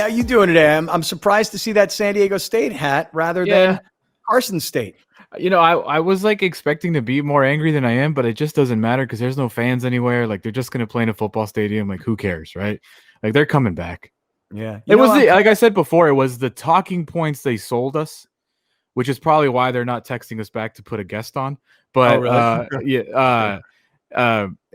how you doing today? I'm surprised to see that San Diego State hat rather than Carson State. I was like expecting to be more angry than I am, but it just doesn't matter because there's no fans anywhere. Like they're just going to play in a football stadium. Like who cares, right? Like they're coming back. Yeah. Like I said before, it was the talking points they sold us, which is probably why they're not texting us back to put a guest on. But it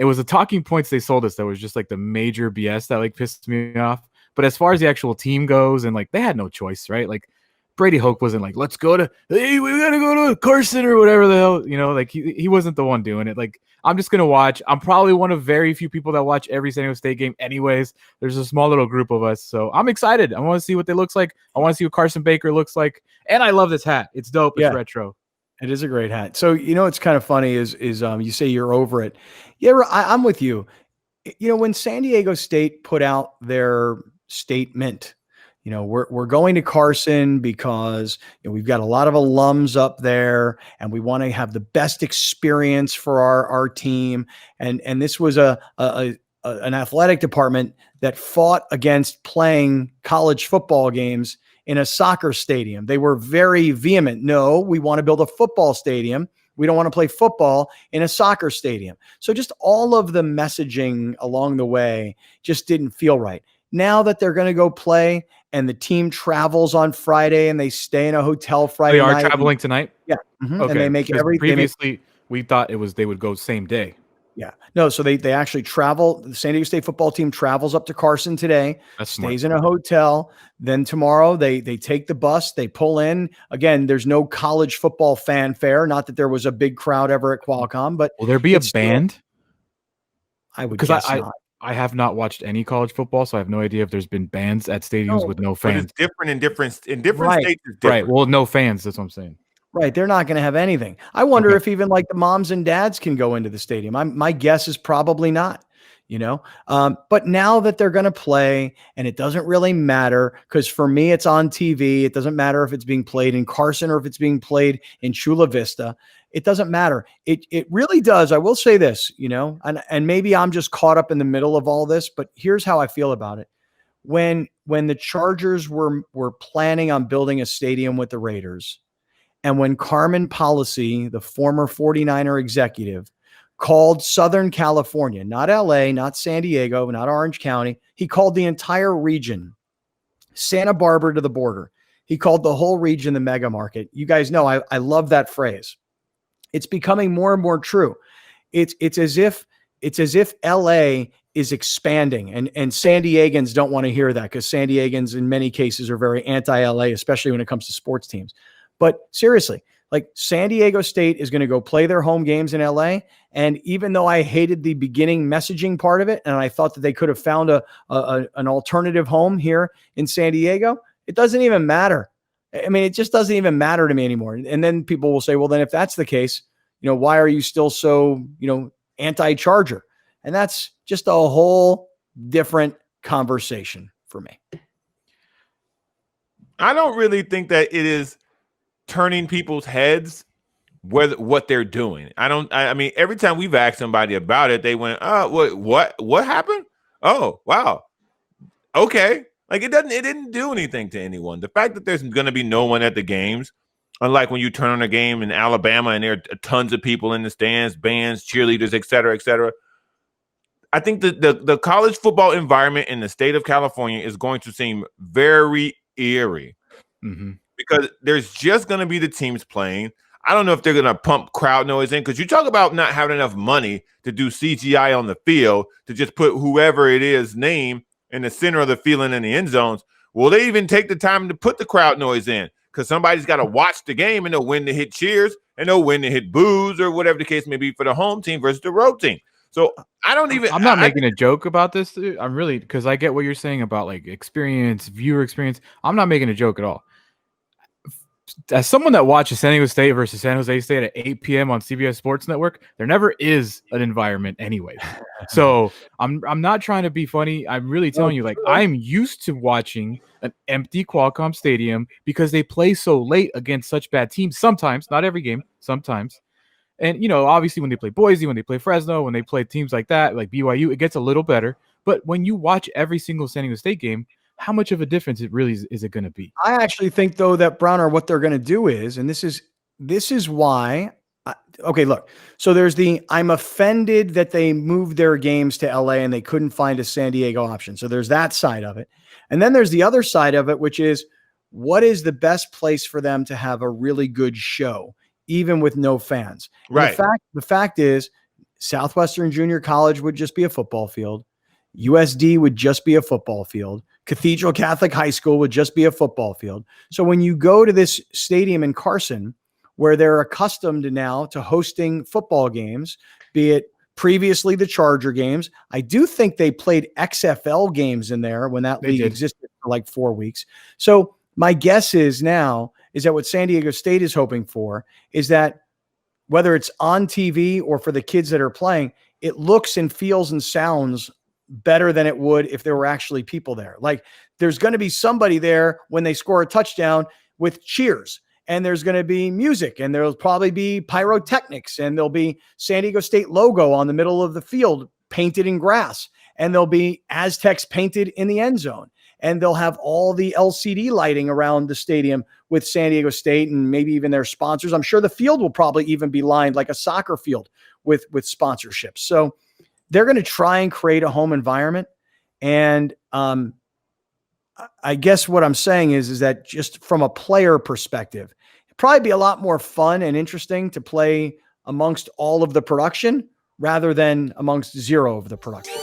was the talking points they sold us that was just like the major BS that like pissed me off. But as far as the actual team goes, and like they had no choice, right? Like Brady Hoke wasn't like, we gotta go to Carson or whatever the hell, like he wasn't the one doing it. Like, I'm just gonna watch. I'm probably one of very few people that watch every San Diego State game anyways. There's a small little group of us. So I'm excited. I want to see what they looks like. I want to see what Carson Baker looks like. And I love this hat. It's dope. It's retro. It is a great hat. So, it's kind of funny is you say you're over it. Yeah, I'm with you. When San Diego State put out their statement, we're going to Carson because we've got a lot of alums up there and we want to have the best experience for our team. And this was an athletic department that fought against playing college football games in a soccer stadium. They were very vehement. No, we want to build a football stadium. We don't want to play football in a soccer stadium. So just all of the messaging along the way just didn't feel right. Now that they're going to go play and the team travels on Friday and they stay in a hotel Friday night. They are traveling tonight? Yeah. Mm-hmm. Okay. And they make everything. Previously, we thought they would go same day. Yeah. No, so they actually travel. The San Diego State football team travels up to Carson today, stays in a hotel. Then tomorrow they take the bus, they pull in. Again, there's no college football fanfare. Not that there was a big crowd ever at Qualcomm, but will there be a band? I would guess not. I have not watched any college football, so I have no idea if there's been bands at stadiums with no fans. But it's different in different states. It's different. Right. Well, no fans. That's what I'm saying. Right. They're not going to have anything. I wonder if even like the moms and dads can go into the stadium. My guess is probably not, but now that they're going to play and it doesn't really matter because for me, it's on TV. It doesn't matter if it's being played in Carson or if it's being played in Chula Vista. It doesn't matter. It really does. I will say this, and maybe I'm just caught up in the middle of all this, but here's how I feel about it. When the Chargers were planning on building a stadium with the Raiders, and when Carmen Policy, the former 49er executive, called Southern California, not LA, not San Diego, not Orange County, he called the entire region, Santa Barbara to the border. He called the whole region the mega market. You guys know I love that phrase. It's becoming more and more true. It's as if LA is expanding and San Diegans don't want to hear that because San Diegans in many cases are very anti-LA, especially when it comes to sports teams. But seriously, like San Diego State is going to go play their home games in LA. And even though I hated the beginning messaging part of it, and I thought that they could have found an alternative home here in San Diego, it doesn't even matter. I mean, it just doesn't even matter to me anymore. And then people will say, well, then if that's the case, why are you still so, anti-Charger? And that's just a whole different conversation for me. I don't really think that it is turning people's heads what they're doing. I mean, every time we've asked somebody about it, they went, oh, what happened? Oh, wow. Okay. Like it didn't do anything to anyone. The fact that there's going to be no one at the games, unlike when you turn on a game in Alabama and there are tons of people in the stands, bands, cheerleaders, et cetera, et cetera. I think the college football environment in the state of California is going to seem very eerie. Mm-hmm. Because there's just going to be the teams playing. I don't know if they're going to pump crowd noise in because you talk about not having enough money to do CGI on the field to just put whoever it is name in the center of the field and in the end zones. Will they even take the time to put the crowd noise in? Because somebody's got to watch the game and know when to hit cheers and know when to hit boos or whatever the case may be for the home team versus the road team. So I'm not making a joke about this. I'm really, because I get what you're saying about like experience, viewer experience. I'm not making a joke at all. As someone that watches San Diego State versus San Jose State at 8 p.m. on CBS Sports Network, there never is an environment anyway. So I'm not trying to be funny. I'm really telling you, like, I'm used to watching an empty Qualcomm Stadium because they play so late against such bad teams. Sometimes, not every game, sometimes. And, obviously when they play Boise, when they play Fresno, when they play teams like that, like BYU, it gets a little better. But when you watch every single San Diego State game, how much of a difference it really is it going to be? I actually think, though, that Browner, what they're going to do is, and this is why. Okay, look. So there's I'm offended that they moved their games to LA and they couldn't find a San Diego option. So there's that side of it. And then there's the other side of it, which is what is the best place for them to have a really good show, even with no fans? Right. The fact is, Southwestern Junior College would just be a football field. USD would just be a football field. Cathedral Catholic High School would just be a football field. So when you go to this stadium in Carson, where they're accustomed now to hosting football games, be it previously the Charger games. I do think they played XFL games in there when that league existed for like 4 weeks. So my guess is now is that what San Diego State is hoping for is that whether it's on TV or for the kids that are playing, it looks and feels and sounds better than it would if there were actually people there. Like there's going to be somebody there when they score a touchdown with cheers. And there's going to be music, and there'll probably be pyrotechnics, and there'll be San Diego State logo on the middle of the field painted in grass, and there'll be Aztecs painted in the end zone, and they'll have all the LCD lighting around the stadium with San Diego State and maybe even their sponsors. I'm sure the field will probably even be lined like a soccer field with sponsorships. So they're going to try and create a home environment. And I guess what I'm saying is that just from a player perspective, it'd probably be a lot more fun and interesting to play amongst all of the production rather than amongst zero of the production.